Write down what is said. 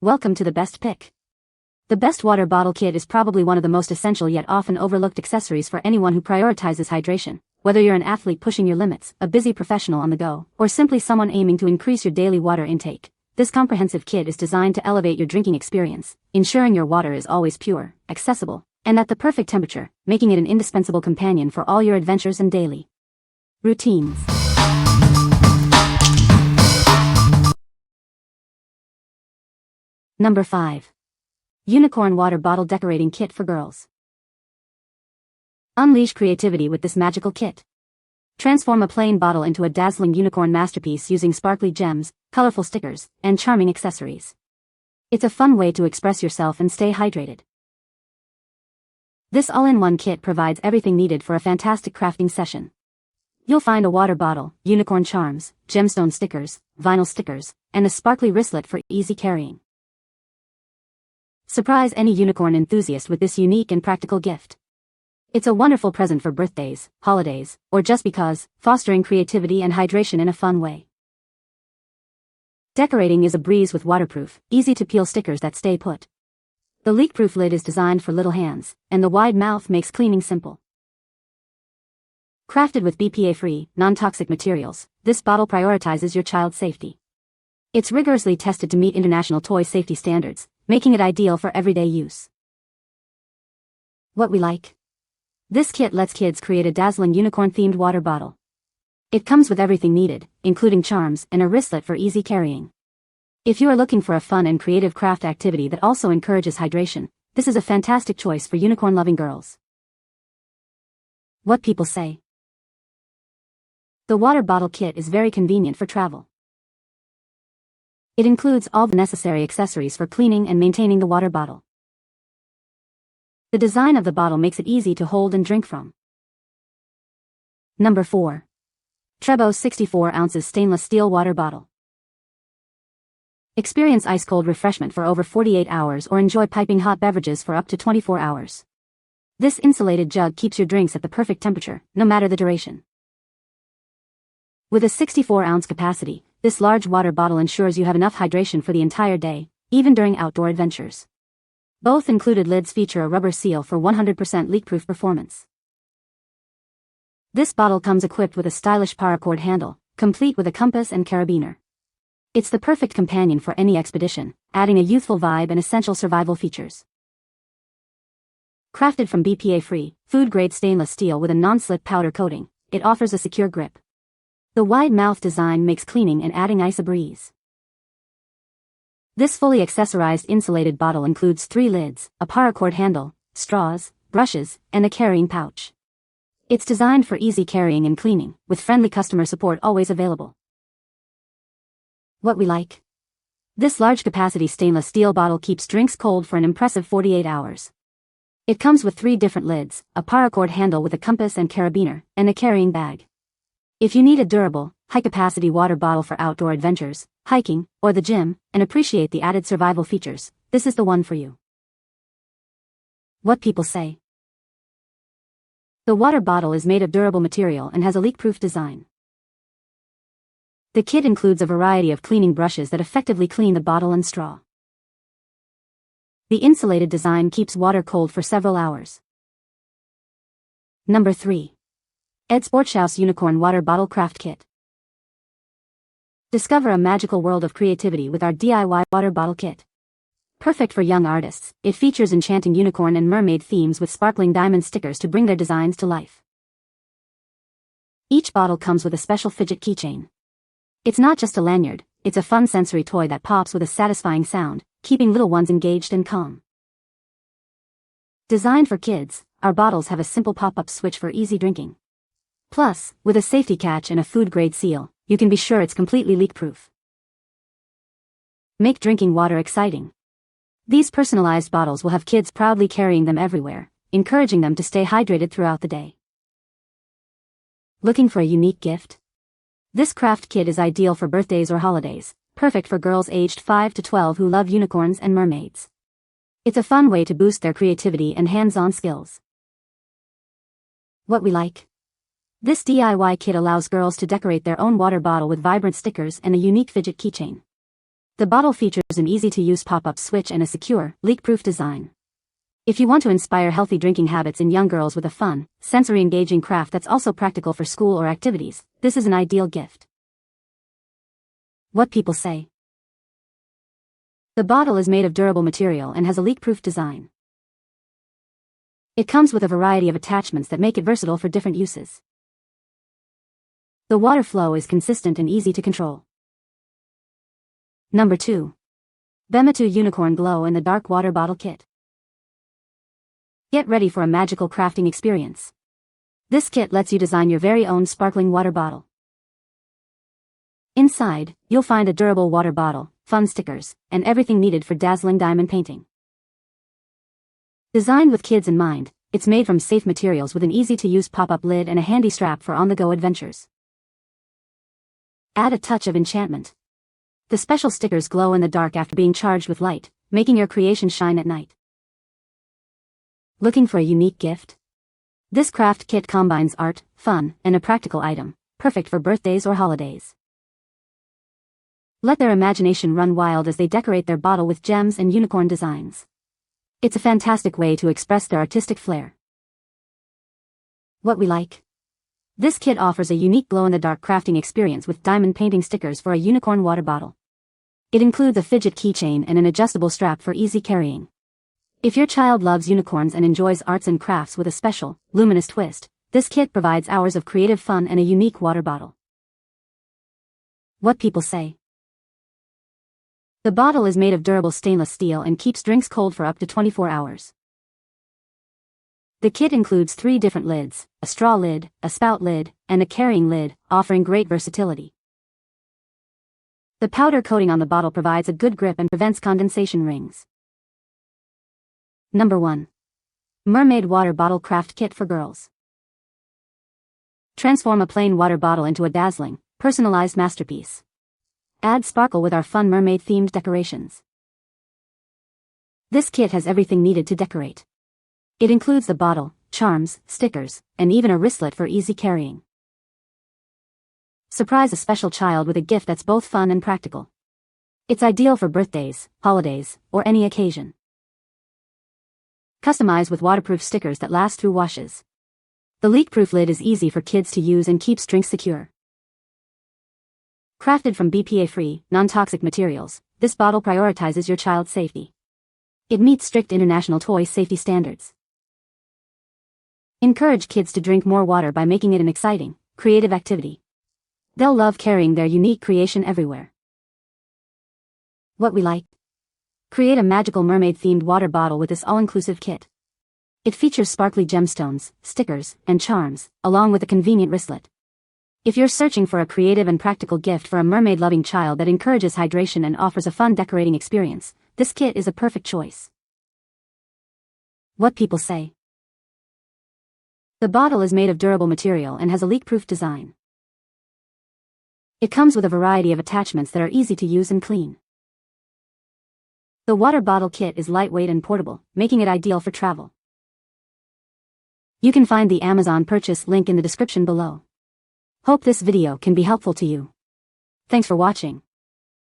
Welcome to the best pick. The best water bottle kit is probably one of the most essential yet often overlooked accessories for anyone who prioritizes hydration. Whether you're an athlete pushing your limits, a busy professional on the go, or simply someone aiming to increase your daily water intake, this comprehensive kit is designed to elevate your drinking experience, ensuring your water is always pure, accessible, and at the perfect temperature, making it an indispensable companion for all your adventures and daily routines. Number 5. Unicorn Water Bottle Decorating Kit for Girls. Unleash creativity with this magical kit. Transform a plain bottle into a dazzling unicorn masterpiece using sparkly gems, colorful stickers, and charming accessories. It's a fun way to express yourself and stay hydrated. This all-in-one kit provides everything needed for a fantastic crafting session. You'll find a water bottle, unicorn charms, gemstone stickers, vinyl stickers, and a sparkly wristlet for easy carrying. Surprise any unicorn enthusiast with this unique and practical gift. It's a wonderful present for birthdays, holidays, or just because, fostering creativity and hydration in a fun way. Decorating is a breeze with waterproof, easy-to-peel stickers that stay put. The leak-proof lid is designed for little hands, and the wide mouth makes cleaning simple. Crafted with BPA-free, non-toxic materials, this bottle prioritizes your child's safety. It's rigorously tested to meet international toy safety standards, making it ideal for everyday use. What we like? This kit lets kids create a dazzling unicorn-themed water bottle. It comes with everything needed, including charms and a wristlet for easy carrying. If you are looking for a fun and creative craft activity that also encourages hydration, this is a fantastic choice for unicorn-loving girls. What people say. The water bottle kit is very convenient for travel. It includes all the necessary accessories for cleaning and maintaining the water bottle. The design of the bottle makes it easy to hold and drink from. Number 4. Trebo 64 ounces stainless steel water bottle. Experience ice-cold refreshment for over 48 hours or enjoy piping hot beverages for up to 24 hours. This insulated jug keeps your drinks at the perfect temperature, no matter the duration. With a 64-ounce capacity, this large water bottle ensures you have enough hydration for the entire day, even during outdoor adventures. Both included lids feature a rubber seal for 100% leak-proof performance. This bottle comes equipped with a stylish paracord handle, complete with a compass and carabiner. It's the perfect companion for any expedition, adding a youthful vibe and essential survival features. Crafted from BPA-free, food-grade stainless steel with a non-slip powder coating, it offers a secure grip. The wide mouth design makes cleaning and adding ice a breeze. This fully accessorized insulated bottle includes 3 lids, a paracord handle, straws, brushes, and a carrying pouch. It's designed for easy carrying and cleaning, with friendly customer support always available. What we like? This large-capacity stainless steel bottle keeps drinks cold for an impressive 48 hours. It comes with 3 different lids, a paracord handle with a compass and carabiner, and a carrying bag. If you need a durable, high-capacity water bottle for outdoor adventures, hiking, or the gym, and appreciate the added survival features, this is the one for you. What people say. The water bottle is made of durable material and has a leak-proof design. The kit includes a variety of cleaning brushes that effectively clean the bottle and straw. The insulated design keeps water cold for several hours. Number 3. EDSPORTSHOUSE Unicorn Water Bottle Craft Kit. Discover a magical world of creativity with our DIY water bottle kit. Perfect for young artists, it features enchanting unicorn and mermaid themes with sparkling diamond stickers to bring their designs to life. Each bottle comes with a special fidget keychain. It's not just a lanyard, it's a fun sensory toy that pops with a satisfying sound, keeping little ones engaged and calm. Designed for kids, our bottles have a simple pop-up switch for easy drinking. Plus, with a safety catch and a food-grade seal, you can be sure it's completely leak-proof. Make drinking water exciting. These personalized bottles will have kids proudly carrying them everywhere, encouraging them to stay hydrated throughout the day. Looking for a unique gift? This craft kit is ideal for birthdays or holidays, perfect for girls aged 5 to 12 who love unicorns and mermaids. It's a fun way to boost their creativity and hands-on skills. What we like? This DIY kit allows girls to decorate their own water bottle with vibrant stickers and a unique fidget keychain. The bottle features an easy-to-use pop-up switch and a secure, leak-proof design. If you want to inspire healthy drinking habits in young girls with a fun, sensory-engaging craft that's also practical for school or activities, this is an ideal gift. What people say. The bottle is made of durable material and has a leak-proof design. It comes with a variety of attachments that make it versatile for different uses. The water flow is consistent and easy to control. Number 2. Bemetu Unicorn Glow in the Dark Water Bottle Kit. Get ready for a magical crafting experience. This kit lets you design your very own sparkling water bottle. Inside, you'll find a durable water bottle, fun stickers, and everything needed for dazzling diamond painting. Designed with kids in mind, it's made from safe materials with an easy-to-use pop-up lid and a handy strap for on-the-go adventures. Add a touch of enchantment. The special stickers glow in the dark after being charged with light, making your creation shine at night. Looking for a unique gift? This craft kit combines art, fun, and a practical item, perfect for birthdays or holidays. Let their imagination run wild as they decorate their bottle with gems and unicorn designs. It's a fantastic way to express their artistic flair. What we like. This kit offers a unique glow-in-the-dark crafting experience with diamond painting stickers for a unicorn water bottle. It includes a fidget keychain and an adjustable strap for easy carrying. If your child loves unicorns and enjoys arts and crafts with a special, luminous twist, this kit provides hours of creative fun and a unique water bottle. What people say. The bottle is made of durable stainless steel and keeps drinks cold for up to 24 hours. The kit includes 3 different lids, a straw lid, a spout lid, and a carrying lid, offering great versatility. The powder coating on the bottle provides a good grip and prevents condensation rings. Number 1. Mermaid Water Bottle Craft Kit for Girls. Transform a plain water bottle into a dazzling, personalized masterpiece. Add sparkle with our fun mermaid-themed decorations. This kit has everything needed to decorate. It includes the bottle, charms, stickers, and even a wristlet for easy carrying. Surprise a special child with a gift that's both fun and practical. It's ideal for birthdays, holidays, or any occasion. Customize with waterproof stickers that last through washes. The leak-proof lid is easy for kids to use and keeps drinks secure. Crafted from BPA-free, non-toxic materials, this bottle prioritizes your child's safety. It meets strict international toy safety standards. Encourage kids to drink more water by making it an exciting, creative activity. They'll love carrying their unique creation everywhere. What we like. Create a magical mermaid-themed water bottle with this all-inclusive kit. It features sparkly gemstones, stickers, and charms, along with a convenient wristlet. If you're searching for a creative and practical gift for a mermaid-loving child that encourages hydration and offers a fun decorating experience, this kit is a perfect choice. What people say. The bottle is made of durable material and has a leak-proof design. It comes with a variety of attachments that are easy to use and clean. The water bottle kit is lightweight and portable, making it ideal for travel. You can find the Amazon purchase link in the description below. Hope this video can be helpful to you. Thanks for watching.